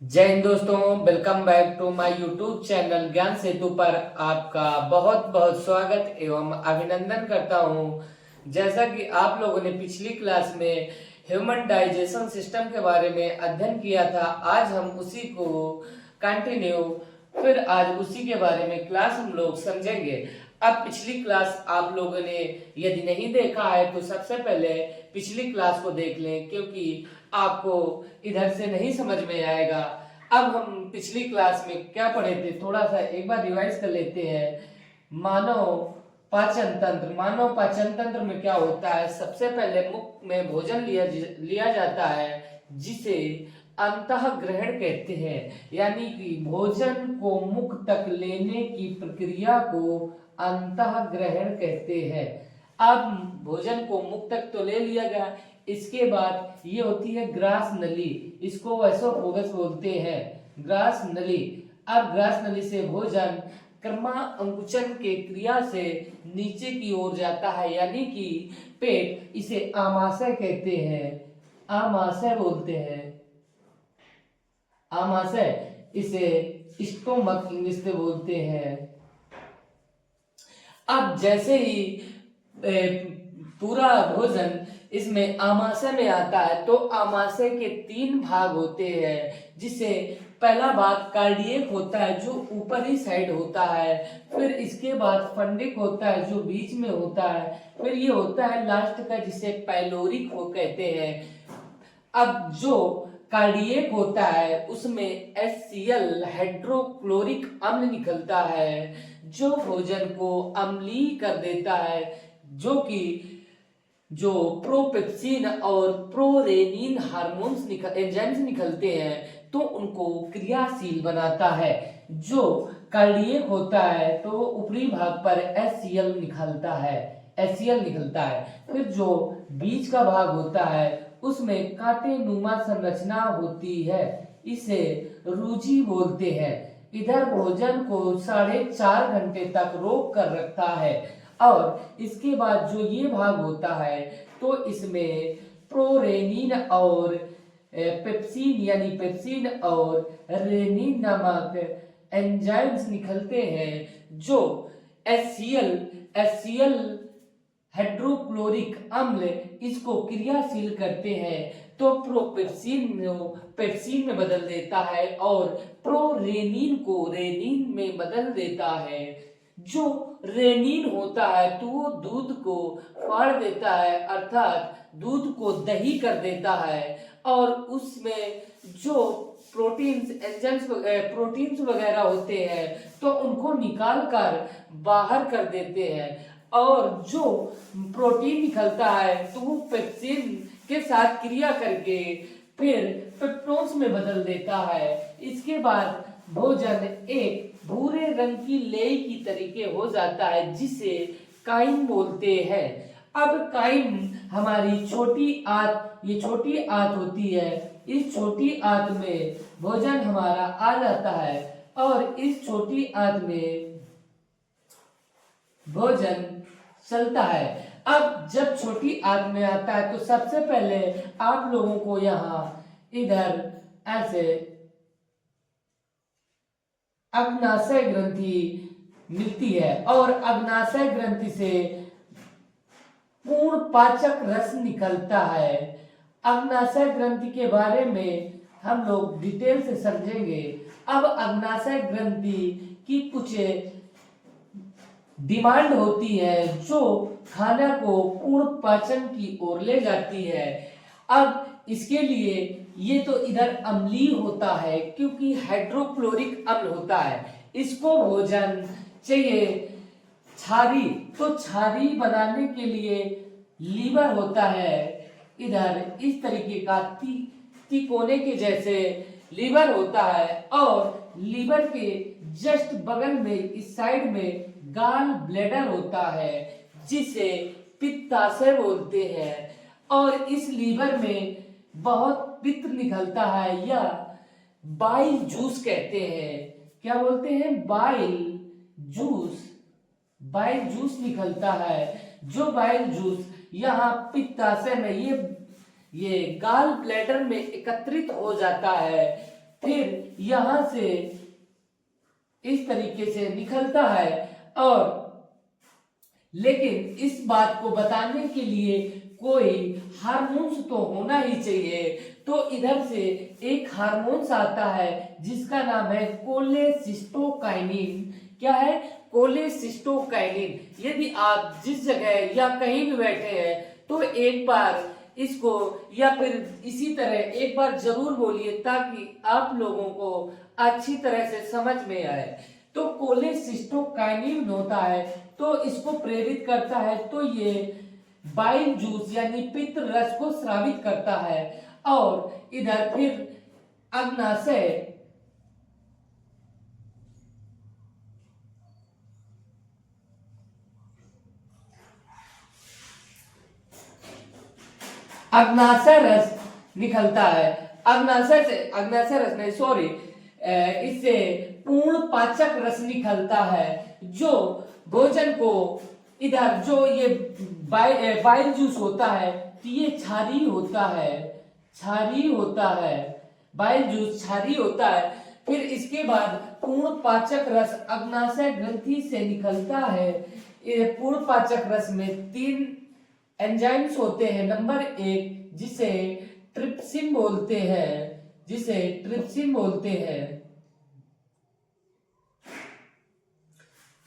जय हिंद दोस्तों, welcome back to my YouTube channel Gyan Setu पर आपका बहुत बहुत स्वागत एवं अभिनंदन करता हूं। जैसा कि आप लोगों ने पिछली क्लास में ह्यूमन डाइजेशन सिस्टम के बारे में अध्ययन किया था, आज हम उसी को कंटिन्यू फिर आज उसी के बारे में क्लास हम लोग समझेंगे। अब पिछली क्लास आप लोगों ने यदि नहीं देखा है तो सबसे पहले पिछली क्लास को देख लें, क्योंकि आपको इधर से नहीं समझ में आएगा। अब हम पिछली क्लास में क्या पढ़े थे, थोड़ा सा एक बार रिवाइज कर लेते हैं। मानव पाचन तंत्र में क्या होता है, सबसे पहले मुख में भोजन लिया जाता है, जिसे अंतः ग्रहण कहते हैं। यानी कि भोजन को मुख तक लेने की प्रक्रिया को अंतः ग्रहण कहते हैं। अब भोजन को मुख तक तो ले लिया गया, इसके बाद ये होती है ग्रास नली, इसको वैसोफोगस बोलते हैं, ग्रास नली। अब ग्रास नली से भोजन क्रमांकुचन के क्रिया से नीचे की ओर जाता है, यानी कि पेट, इसे आमाशय कहते हैं, आमाशय बोलते हैं, आमाशय, इसे स्टोमक इंग्लिश से बोलते हैं। अब जैसे ही पूरा भोजन इसमें आमाशय में आता है तो आमाशय के 3 भाग होते हैं, जिसे पहला भाग कार्डियक होता है जो ऊपरी साइड होता है, फिर इसके बाद फंडिक होता है जो बीच में होता है, फिर ये होता है लास्ट का जिसे पाइलोरिक हो कहते हैं। अब जो कार्डियक होता है उसमें HCl हाइड्रोक्लोरिक अम्ल निकलता है, जो भोजन को अम्लीय कर देता है, जो प्रोपेप्सिन और प्रोरेनिन हार्मोन्स एंजाइम्स निकलते हैं तो उनको क्रियाशील बनाता है। जो कार्डियक होता है तो ऊपरी भाग पर HCl निकलता है, HCl निकलता है। फिर जो बीच का भाग होता है उसमें कांटे नुमा संरचना होती है, इसे रुचि बोलते हैं। इधर भोजन को 4.5 घंटे तक रोक कर रखता है, और इसके बाद जो ये भाग होता है तो इसमें प्रोरेनिन और पेप्सिन यानी पेप्सिन और रेनिन नामक एंजाइम्स निकलते हैं, जो HCl हाइड्रोक्लोरिक अम्ल इसको क्रियाशील करते हैं तो पेप्सिन में बदल देता है और प्रोरेनिन को रेनिन में बदल देता है। जो रेनिन होता है तो वो दूध को फाड़ देता है, अर्थात दूध को दही कर देता है, और उसमें जो प्रोटीन्स वगैरह होते हैं तो उनको निकाल कर बाहर कर देते हैं, और जो प्रोटीन निकलता है तो वो पेप्सिन के साथ क्रिया करके फिर पेप्टोन्स में बदल देता है। इसके बाद भोजन एक भूरे रंग की लेई की तरीके हो जाता है, जिसे काइम बोलते हैं। अब काइम हमारी ये छोटी आंत होती है, इस छोटी आंत में भोजन हमारा आ जाता है, और इस छोटी आंत में भोजन चलता है। अब जब छोटी आंत में आता है तो सबसे पहले आप लोगों को यहाँ इधर ऐसे अग्नाशय ग्रंथि मिलती है, और अग्नाशय ग्रंथि से पूर्ण पाचक रस निकलता है। अग्नाशय ग्रंथि के बारे में हम लोग डिटेल से समझेंगे। अब अग्नाशय ग्रंथि की कुछ डिमांड होती है जो खाना को पूर्ण पाचन की ओर ले जाती है। अब इसके लिए ये तो इधर अम्लीय होता है क्योंकि हाइड्रोक्लोरिक अम्ल होता है, इसको भोजन चाहिए क्षारी, तो क्षारी बनाने के लिए लीवर होता है, इधर इस तरीके का तिकोने के जैसे लीवर होता है, और लीवर के जस्ट बगल में इस साइड में गाल ब्लैडर होता है, जिसे पित्ताशय बोलते हैं, और इस लीवर में बहुत पित्त निकलता है, या बाइल जूस कहते हैं। क्या बोलते हैं? बाइल जूस निकलता है। जो बाइल जूस यहाँ पित्ताशय में ये गाल ब्लैडर में एकत्रित हो जाता है, फिर यहां से इस तरीके से निकलता है। और लेकिन इस बात को बताने के लिए कोई हार्मोन्स तो होना ही चाहिए। तो इधर से एक हार्मोन्स आता है जिसका नाम है कोलेसिस्टोकाइनिन। क्या है? कोलेसिस्टोकाइनिन। यदि आप जिस जगह या कहीं भी बैठे हैं तो एक बार इसको या फिर इसी तरह एक बार जरूर बोलिए ताकि आप लोगों को अच्छी तरह से समझ में आए। तो कोलेसिस्टोकाइनिन होता है तो इसको प्रेरित करता है, तो ये बाइल जूस यानी पित्त रस को स्रावित करता है। और इधर फिर अग्नाशय रस निकलता है। अग्नाशय रस नहीं, सॉरी, इससे पूर्ण पाचक रस निकलता है जो भोजन को इधर जो ये बाइल जूस होता है तो ये क्षारीय होता है, बाइल जूस क्षारीय होता है। फिर इसके बाद पूर्ण पाचक रस अग्नाशय ग्रंथि से निकलता है। पूर्ण पाचक रस में 3 एंजाइम्स होते हैं। नंबर 1 जिसे ट्रिप्सिन बोलते हैं,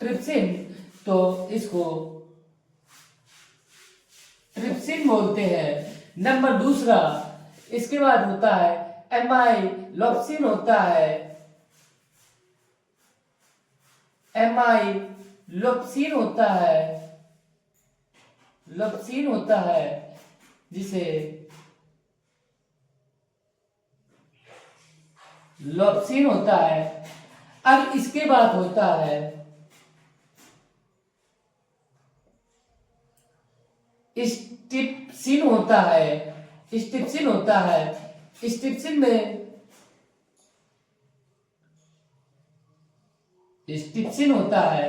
ट्रिप्सिन, तो इसको ट्रिप्सिन बोलते हैं। नंबर 2 इसके बाद होता है एमाइलोप्सिन होता है, जिसे लॉप्सिन होता है। अब इसके बाद होता है स्टिप्सिन होता है। स्टिप्सिन होता है।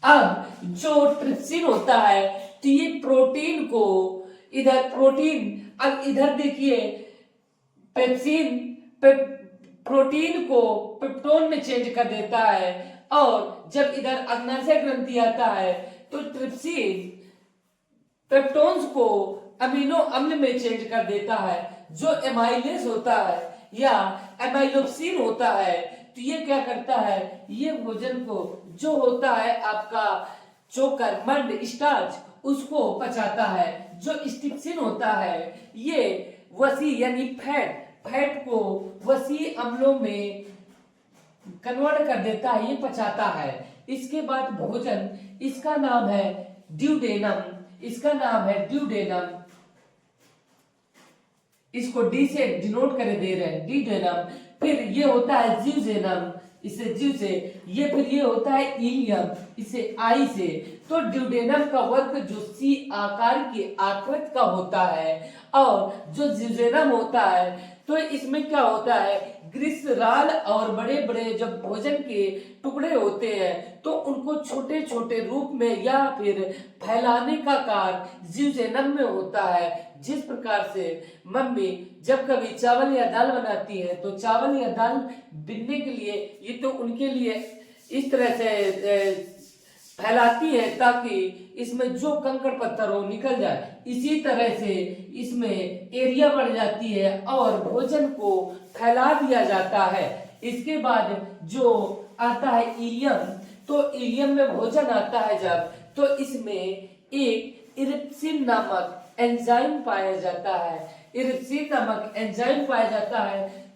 अब जो ट्रिप्सिन होता है तो ये प्रोटीन को अब इधर देखिए प्रोटीन को पेप्टोन में चेंज कर देता है। और जब इधर अग्नाशय ग्रंथि आता है तो ट्रिप्सिन पेप्टोन्स को अमीनो अम्ल में चेंज कर देता है। जो एमाइलेज होता है या एमाइलोप्सिन होता है तो ये क्या करता है, ये भोजन को जो होता है आपका चोकर मंड स्टार्च उसको पचाता है। जो स्टिप्सिन होता है ये वसी यानी फैट को वसी अम्लों में कन्वर्ट कर देता है, ये पचाता है। इसके बाद भोजन, इसका नाम है ड्यूडेनम, इसको डी से डिनोट कर दे रहे हैं, ड्यूडेनम। फिर ये होता है जीवजेनम, इसे जीव से, ये फिर ये होता है इलियम, इसे आई से। तो ड्यूडेनम का वर्ग जो सी आकार की आकृति का होता है और जो जीवजेनम होता है तो इसमें क्या होता है, ग्लिसरॉल और बड़े बड़े जब भोजन के टुकड़े होते हैं तो उनको छोटे छोटे रूप में या फिर फैलाने का कार्य जीवजेनम में होता है। जिस प्रकार से मम्मी जब कभी चावल या दाल बनाती है तो चावल या दाल बिनने के लिए ये तो उनके लिए इस तरह से फैलाती है ताकि इसमें जो कंकड़ पत्थर हो निकल जाए। इसी तरह से इसमें एरिया बढ़ जाती है और भोजन को फैला दिया जाता है। इसके बाद जो आता है इलियम, तो इलियम में भोजन आता है जब, तो इसमें एक इरिप्सिन नामक एंजाइम पाया जाता है।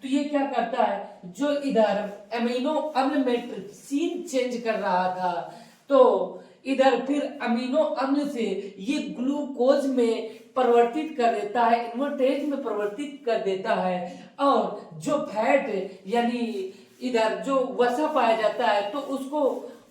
तो ये क्या करता है, जो इधर अमीनो अम्ल में ट्रिप्सिन चेंज कर रहा था तो इधर फिर अमीनो अम्ल से ये ग्लूकोज में परिवर्तित कर देता है, इन्वर्टेज में परिवर्तित कर देता है। और जो फैट यानी इधर जो वसा पाया जाता है तो उसको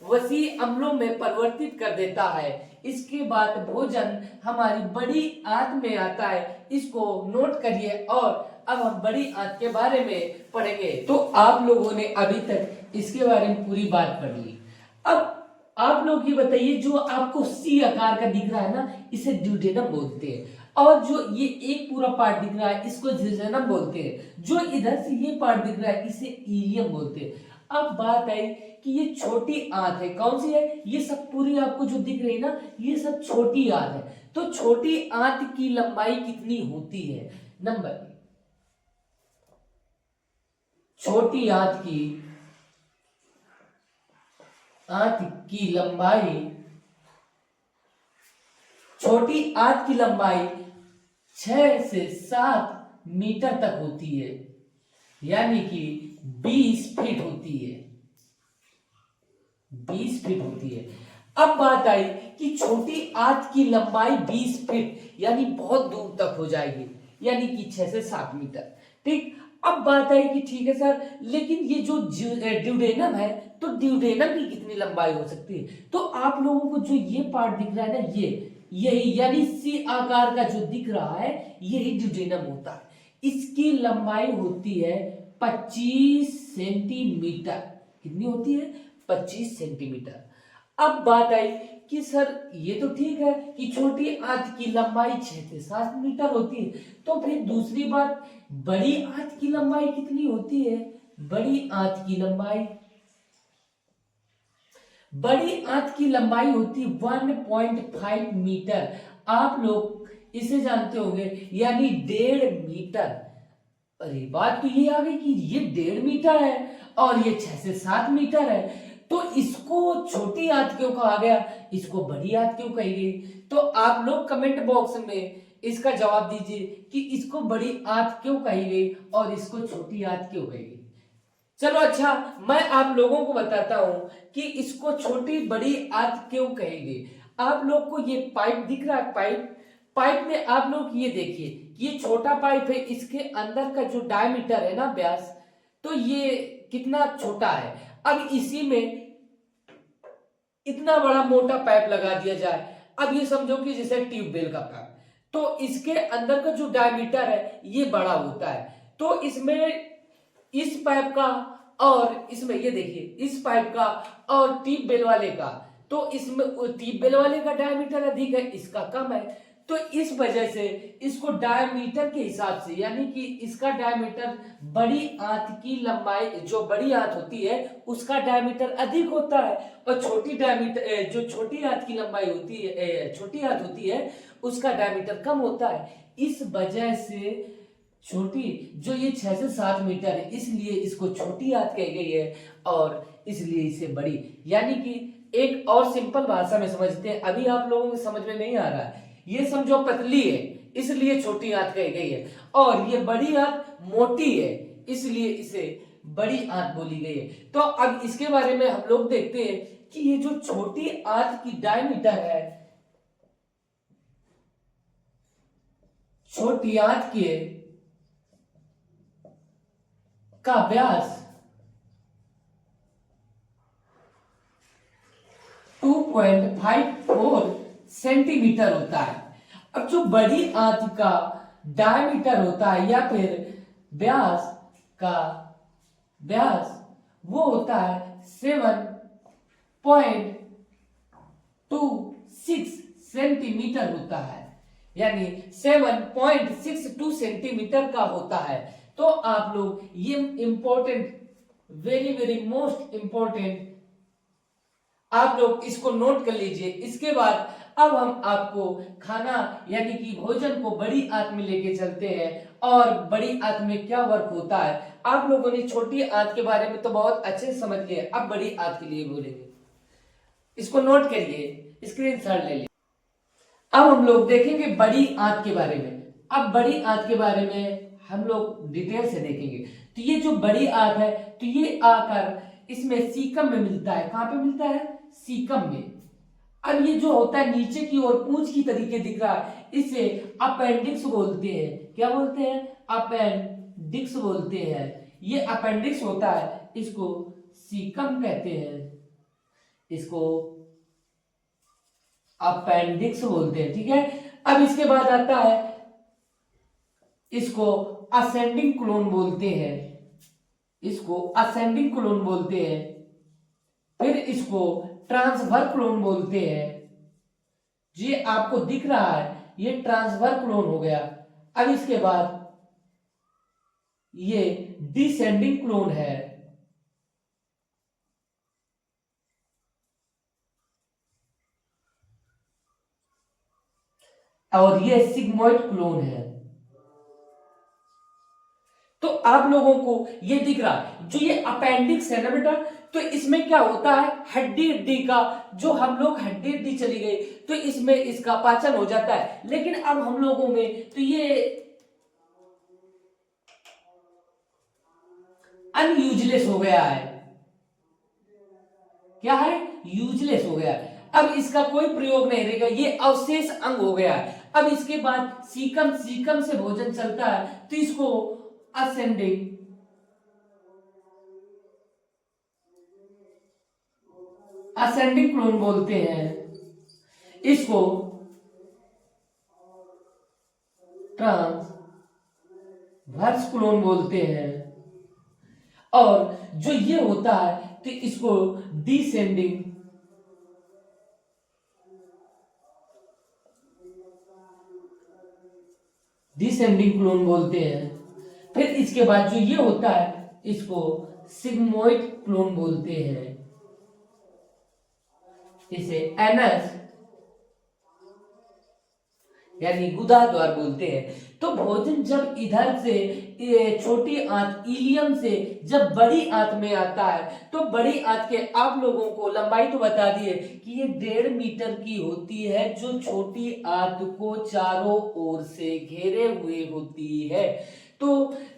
वसी अम्लों में परिवर्तित कर देता है। इसके बाद भोजन हमारी बड़ी आंत में आता है, इसको नोट करिए। और अब हम बड़ी आंत के बारे में पढ़ेंगे। तो आप लोगों ने अभी तक इसके बारे में पूरी बात पढ़ ली। अब आप लोग ये बताइए, जो आपको सी आकार का दिख रहा है ना, इसे ड्यूडेनम बोलते हैं। और जो ये एक पूरा पार्ट दिख रहा है इसको जिजोनम बोलते हैं, जो इधर से ये पार्ट दिख रहा है इसे इलियम बोलते हैं। अब बात आई कि ये छोटी आंत है, कौन सी है, ये सब पूरी आपको जो दिख रही है ना ये सब छोटी आंत है। तो छोटी आंत की लंबाई कितनी होती है? नंबर, छोटी आंत की लंबाई, छोटी आंत की लंबाई 6 से 7 मीटर तक होती है, यानी कि 20 फीट होती है, 20 फीट होती है। अब बात आई कि छोटी आंत की लंबाई 20 फीट यानी बहुत दूर तक हो जाएगी, यानी कि 6 से 7 मीटर। ठीक, अब बात आई कि ठीक है सर, लेकिन ये जो ड्यूडेनम है तो ड्यूडेनम की कितनी लंबाई हो सकती है? तो आप लोगों को जो ये पार्ट दिख रहा है ना, यही यानी सी आकार का जो दिख रहा है यही ड्यूडेनम होता है। इसकी लंबाई होती है 25 सेंटीमीटर। कितनी होती है? 25 सेंटीमीटर। अब बात आई कि सर ये तो ठीक है कि छोटी आंत की लंबाई 6 से 7 मीटर होती है, तो फिर दूसरी बात, बड़ी आंत की लंबाई कितनी होती है? बड़ी आंत की लंबाई होती 1.5 मीटर। आप लोग इसे जानते होंगे, यानी 1.5 मीटर। अरे बात तो ये आ गई कि ये 1.5 मीटर है और ये 6 से 7 मीटर है, तो इसको छोटी आंत क्यों कहा गया, इसको बड़ी आंत क्यों कही गई? तो आप लोग कमेंट बॉक्स में इसका जवाब दीजिए कि इसको बड़ी आंत क्यों कही गई और इसको छोटी आंत क्यों कही गई। चलो अच्छा, मैं आप लोगों को बताता हूं कि इसको छोटी बड़ी आंत क्यों कही गई। आप लोग को ये पाइप दिख रहा है, पाइप में आप लोग ये देखिए, ये छोटा पाइप है, इसके अंदर का जो डायमीटर है ना, व्यास, तो ये कितना छोटा है। अब इसी में इतना बड़ा मोटा पाइप लगा दिया जाए, अब ये समझो कि जैसे ट्यूबवेल का पाइप, तो इसके अंदर का जो डायमीटर है ये बड़ा होता है। तो इसमें इस पाइप का और इसमें ये देखिए, इस पाइप का और ट्यूबवेल वाले का, तो इसमें ट्यूबवेल वाले का डायमीटर अधिक है, इसका कम है। तो इस वजह से इसको डायमीटर के हिसाब से, यानी कि इसका डायमीटर बड़ी आंत की लंबाई, जो बड़ी आंत होती है उसका डायमीटर अधिक होता है, और जो छोटी आंत की लंबाई होती है, छोटी आंत होती है उसका डायमीटर कम होता है। इस वजह से छोटी, जो ये 6 से 7 मीटर है, इसलिए इसको छोटी आंत कही गई है और इसलिए इसे बड़ी, यानी कि एक और सिंपल भाषा में समझते हैं। अभी आप लोगों को समझ में नहीं आ रहा है, ये समझो पतली है इसलिए छोटी आंत कही गई है, और ये बड़ी आंत मोटी है इसलिए इसे बड़ी आंत बोली गई है। तो अब इसके बारे में हम लोग देखते हैं कि ये जो छोटी आंत की डायमीटर है, छोटी आंत के का व्यास 2.54 सेंटीमीटर होता है। अब जो बड़ी आंत का डायमीटर होता है या फिर व्यास वो होता है 7.26 सेंटीमीटर होता है, यानी 7.62 सेंटीमीटर का होता है। तो आप लोग ये important, very very most important, आप लोग इसको नोट कर लीजिए। इसके बाद अब हम आपको खाना यानी कि भोजन को बड़ी आंत में लेके चलते हैं और बड़ी आंत में क्या वर्क होता है। आप लोगों ने छोटी आंत के बारे में तो बहुत अच्छे से समझ लिए, अब बड़ी आंत के लिए बोलेंगे। इसको नोट करिए, स्क्रीनशॉट ले लीजिए। अब हम लोग देखेंगे बड़ी आंत के बारे में। अब बड़ी आंत के बारे में हम लोग डिटेल से देखेंगे। तो ये जो बड़ी आंत है, तो ये आकर इसमें सीकम में मिलता है। कहां पे मिलता है? सीकम में। अब ये जो होता है नीचे की ओर पूंछ की तरीके दिख रहा है, इसे अपेंडिक्स बोलते हैं। क्या बोलते हैं? अपेंडिक्स बोलते हैं। ये अपेंडिक्स होता है, इसको सीकम कहते हैं, इसको अपेंडिक्स बोलते हैं। ठीक है, अब इसके बाद आता है, इसको असेंडिंग कोलन बोलते हैं, इसको असेंडिंग कोलन बोलते हैं। फिर इसको ट्रांसवर्स कोलन बोलते हैं। ये आपको दिख रहा है, ये ट्रांसफर क्लोन हो गया। अब इसके बाद ये डिसेंडिंग क्लोन है, और ये सिग्मोइड क्लोन है। तो आप लोगों को ये दिख रहा जो ये अपेंडिक्स है ना बेटा, तो इसमें क्या होता है, हड्डी हड्डी का जो हम लोग हड्डी हड्डी चली गई तो इसमें इसका पाचन हो जाता है। लेकिन अब हम लोगों में तो ये अनयूजलेस हो गया है। क्या है, यूजलेस हो गया है। अब इसका कोई प्रयोग नहीं रहेगा, ये अवशेष अंग हो गया है। अब इसके बाद सीकम, सीकम से भोजन चलता है तो इसको असेंडिंग, असेंडिंग क्लोन बोलते हैं, इसको ट्रांसवर्स क्लोन बोलते हैं, और जो ये होता है तो इसको डिसेंडिंग, डिसेंडिंग क्लोन बोलते हैं। फिर इसके बाद जो ये होता है इसको सिग्मोइड क्लोन बोलते हैं, इसे एनस यानी गुदा द्वार बोलते हैं। तो भोजन जब इधर से छोटी आंत इलियम से जब बड़ी आंत में आता है तो बड़ी आंत के आप लोगों को लंबाई तो बता दिए कि ये 1.5 मीटर की होती है, जो छोटी आंत को चारों ओर से घेरे हुए होती है। तो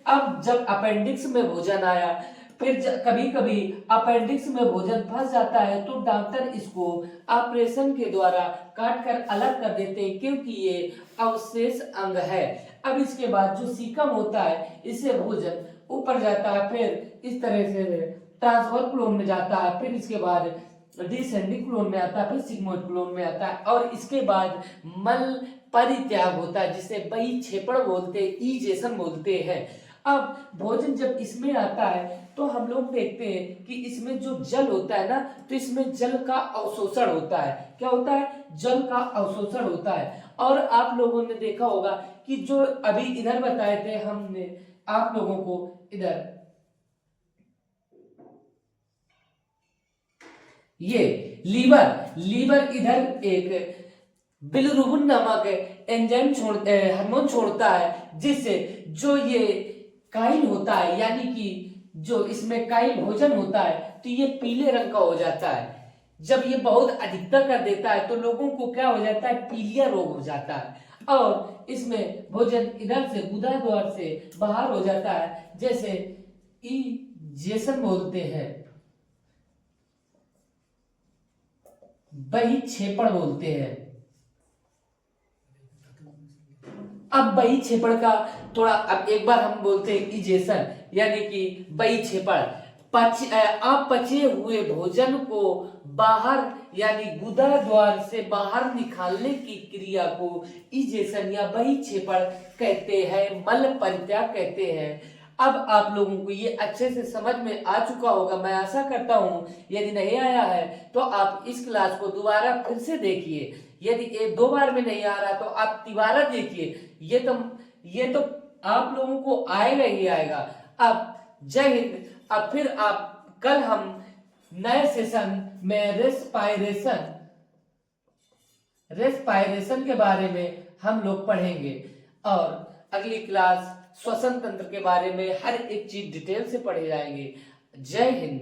अब जब अपेंडिक्स में भोजन आया, फिर कभी कभी अपेंडिक्स में भोजन फंस जाता है तो डॉक्टर इसको ऑपरेशन के द्वारा काट कर अलग कर देते हैं, क्योंकि ये अवशेष अंग है। अब इसके बाद जो सीकम होता है इससे भोजन ऊपर जाता है, फिर इस तरह से ट्रांसफर क्लोन में जाता है, फिर इसके बाद डिसेंडिंग क्लोन में आता है, फिर सिग्मोइड क्लोन में आता है, और इसके बाद मल परित्याग होता है जिसे बहिक्षेपण बोलते हैं, ईजेशन बोलते हैं। अब भोजन जब इसमें आता है तो हम लोग देखते हैं कि इसमें जो जल होता है ना, तो इसमें जल का अवशोषण होता है। क्या होता है, जल का अवशोषण होता है। और आप लोगों ने देखा होगा कि जो अभी इधर बताए थे हमने आप लोगों को, इधर ये लीवर इधर एक बिलिरुबिन नामक एंजाइम हार्मोन छोड़ता है, जिससे जो ये काइल होता है, यानी कि जो इसमें काइल भोजन होता है तो ये पीले रंग का हो जाता है। जब ये बहुत अधिकता कर देता है तो लोगों को क्या हो जाता है, पीलिया रोग हो जाता है, और इसमें भोजन इधर से गुदा द्वार से बाहर हो जाता है, जैसे ईजेशन बोलते हैं, बहिक्षेपण बोलते हैं। अब बहिक्षेपण का थोड़ा, अब एक बार हम बोलते हैं इजेशन, यानी कि बहिक्षेपण, अपचे हुए भोजन को बाहर यानी गुदा द्वार से बाहर निकालने की क्रिया को इजेशन या बहिक्षेपण कहते हैं, मल परित्याग कहते हैं। अब आप लोगों को ये अच्छे से समझ में आ चुका होगा, मैं आशा करता हूं। यदि नहीं आया है तो आप इस क्लास को दोबारा फिर से देखिए, यदि एक 2 बार में नहीं आ रहा तो आप तिबारा देखिए। ये तो आप लोगों को आएगा ही आएगा। अब जय हिंद। अब फिर आप कल हम नए सेशन में रेस्पायरेशन के बारे में हम लोग पढ़ेंगे, और अगली क्लास श्वसन तंत्र के बारे में हर एक चीज डिटेल से पढ़े जाएंगे। जय हिंद।